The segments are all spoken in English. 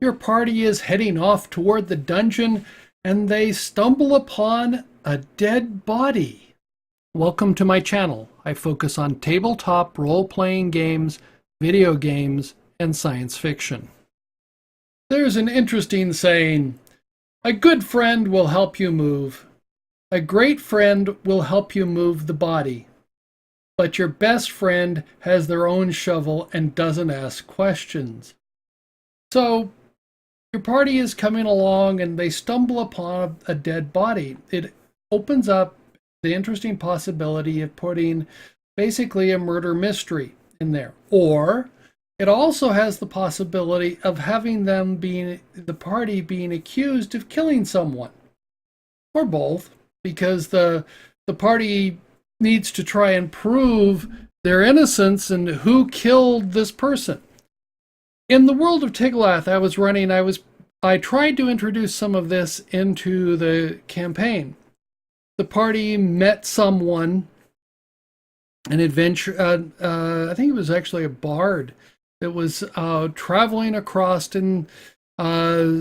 Your party is heading off toward the dungeon and they stumble upon a dead body. Welcome to my channel. I focus on tabletop role-playing games, video games, and science fiction. There's an interesting saying, a good friend will help you move. A great friend will help you move the body. But your best friend has their own shovel and doesn't ask questions. So, your party is coming along and they stumble upon a dead body. It opens up the interesting possibility of putting basically a murder mystery in there. Or it also has the possibility of having the party being accused of killing someone. Or both, because the party needs to try and prove their innocence and who killed this person. In the world of Tiglath I tried to introduce some of this into the campaign. The party met someone, an adventure, I think it was actually a bard that was traveling across and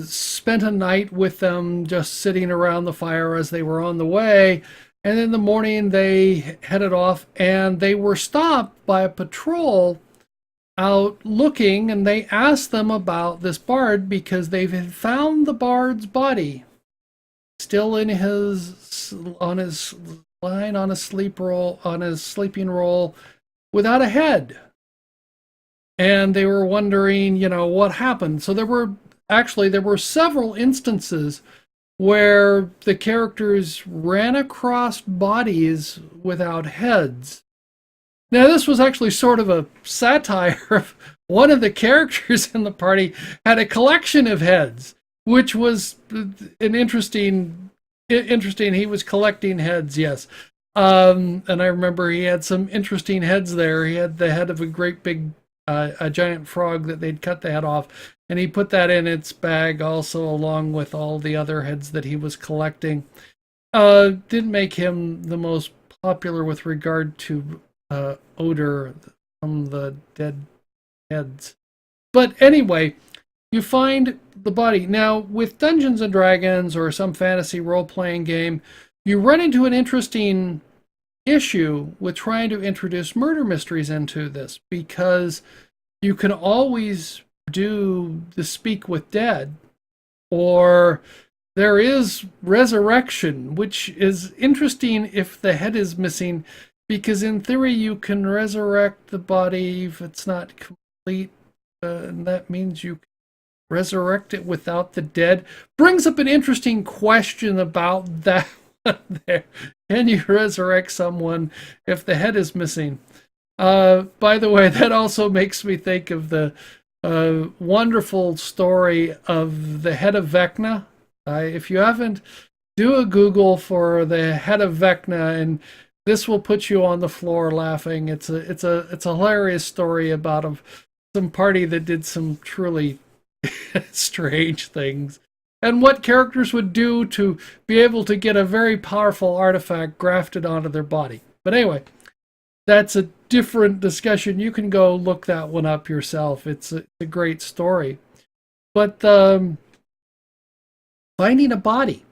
spent a night with them just sitting around the fire as they were on the way. And in the morning they headed off and they were stopped by a patrol out looking, and they asked them about this bard because they had found the bard's body still in his lying on his sleeping roll without a head. And they were wondering, what happened. So there were several instances where the characters ran across bodies without heads. Now, this was actually sort of a satire of one of the characters in the party had a collection of heads, which was an interesting. He was collecting heads, yes. And I remember he had some interesting heads there. He had the head of a great big, a giant frog that they'd cut the head off, and he put that in its bag also, along with all the other heads that he was collecting. Didn't make him the most popular with regard to odor from the dead heads. But anyway, you find the body. Now, with Dungeons and Dragons or some fantasy role-playing game, you run into an interesting issue with trying to introduce murder mysteries into this, because you can always do the speak with dead, or there is resurrection, which is interesting if the head is missing, because in theory you can resurrect the body if it's not complete, and that means you can resurrect it without the dead. Brings up an interesting question about that there. Can you resurrect someone if the head is missing? By the way, that also makes me think of the wonderful story of the head of Vecna. If you haven't, do a Google for the head of Vecna, and this will put you on the floor laughing. It's a hilarious story about some party that did some truly strange things, and what characters would do to be able to get a very powerful artifact grafted onto their body. But anyway, that's a different discussion. You can go look that one up yourself. It's a great story. But finding a body.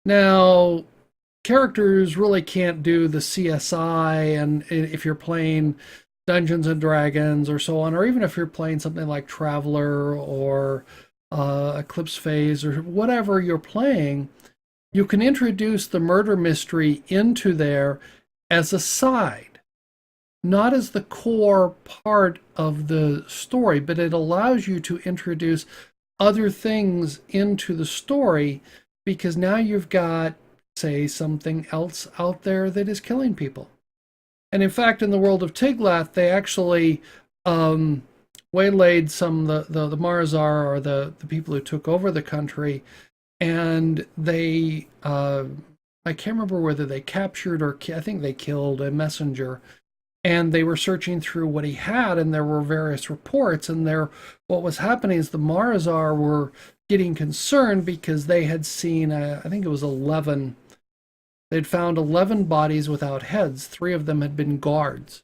Now, characters really can't do the CSI, and if you're playing Dungeons and Dragons or so on, or even if you're playing something like Traveler or Eclipse Phase or whatever you're playing, you can introduce the murder mystery into there as a side, not as the core part of the story, but it allows you to introduce other things into the story, because now you've got, say, something else out there that is killing people. And in fact, in the world of Tiglath, they actually waylaid some the Marzar, or the people who took over the country, and they I can't remember whether they captured or I think they killed a messenger, and they were searching through what he had, and there were various reports, and what was happening is the Marzar were getting concerned because they had seen I think it was 11. They'd found 11 bodies without heads. 3 of them had been guards.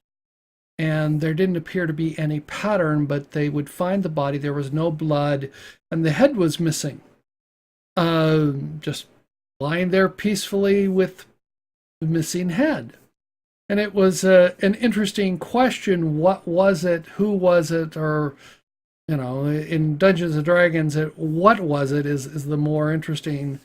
and there didn't appear to be any pattern, but they would find the body. There was no blood, and the head was missing. Just lying there peacefully with the missing head. And it was an interesting question. What was it? Who was it? Or, in Dungeons and Dragons, what was it is the more interesting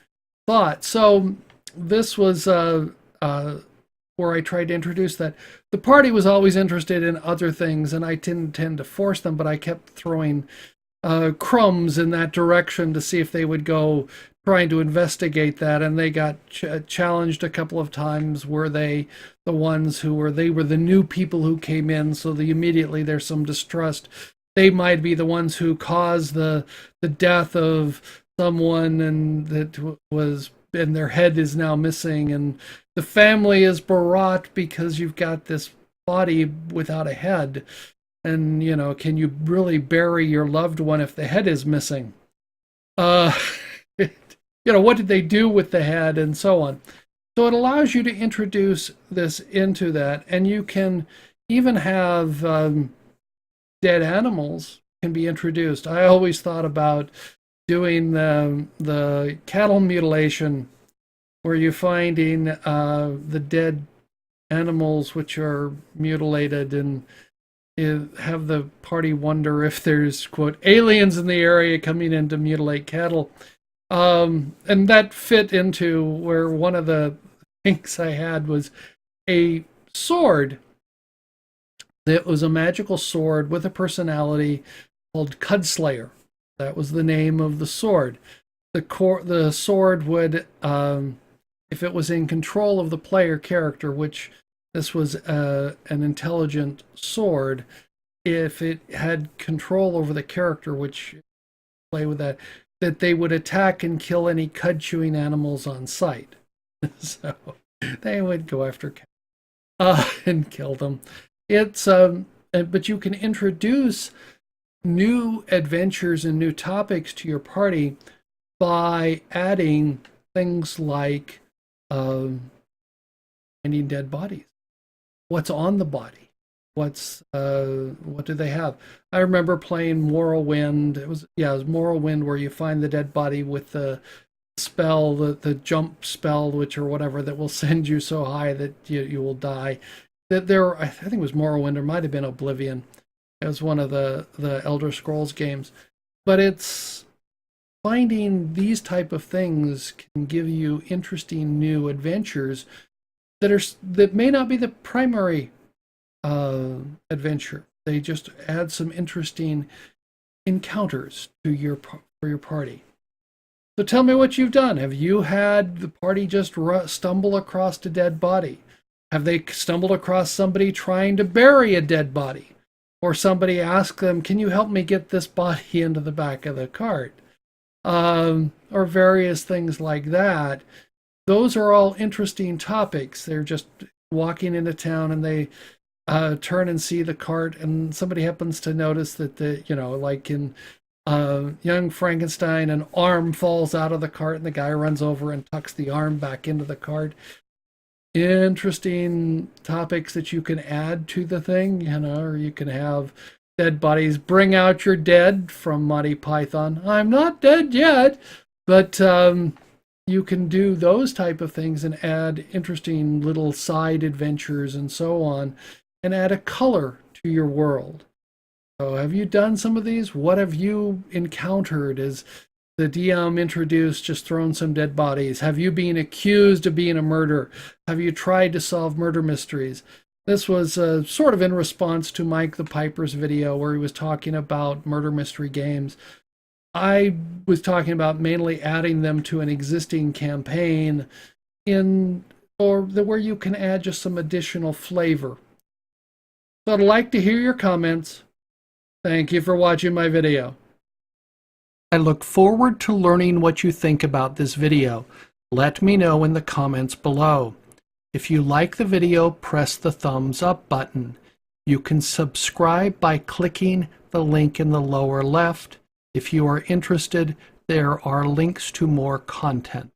thought. So this was where I tried to introduce that. The party was always interested in other things, and I didn't tend to force them, but I kept throwing crumbs in that direction to see if they would go trying to investigate that, and they got challenged a couple of times. Were they the ones who were the new people who came in, so immediately there's some distrust. They might be the ones who caused the death of someone, and their head is now missing, and the family is brought because you've got this body without a head. And, can you really bury your loved one if the head is missing? What did they do with the head, and so on. So it allows you to introduce this into that, and you can even have dead animals can be introduced. I always thought about doing the cattle mutilation, where you're finding the dead animals which are mutilated, and have the party wonder if there's, quote, aliens in the area coming in to mutilate cattle. And that fit into where one of the things I had was a sword that was a magical sword with a personality called Cudslayer. That was the name of the sword. The sword would, if it was in control of the player character, which this was an intelligent sword, if it had control over the character, which play with that they would attack and kill any cud-chewing animals on sight. So they would go after and kill them. It's but you can introduce new adventures and new topics to your party by adding things like finding dead bodies. What's on the body? What do they have? I remember playing Morrowind. It was Morrowind, where you find the dead body with the spell, the jump spell, or whatever, that will send you so high that you will die. That I think it was Morrowind, or might have been Oblivion. It was one of the Elder Scrolls games. But it's finding these type of things can give you interesting new adventures that may not be the primary adventure. They just add some interesting encounters for your party. So tell me what you've done. Have you had the party just stumble across a dead body? Have they stumbled across somebody trying to bury a dead body? Or somebody ask them, can you help me get this body into the back of the cart? Or various things like that. Those are all interesting topics. They're just walking into town, and they turn and see the cart, and somebody happens to notice that like in Young Frankenstein, an arm falls out of the cart, and the guy runs over and tucks the arm back into the cart. Interesting topics that you can add to the thing, or you can have dead bodies. Bring out your dead from Monty Python. I'm not dead yet, but you can do those type of things and add interesting little side adventures and so on, and add a color to your world. So have you done some of these? What have you encountered as the DM introduced, just thrown some dead bodies? Have you been accused of being a murderer? Have you tried to solve murder mysteries? This was sort of in response to MikeThePiper's video, where he was talking about murder mystery games. I was talking about mainly adding them to an existing campaign where you can add just some additional flavor. So I'd like to hear your comments. Thank you for watching my video. I look forward to learning what you think about this video. Let me know in the comments below. If you like the video, press the thumbs up button. You can subscribe by clicking the link in the lower left. If you are interested, there are links to more content.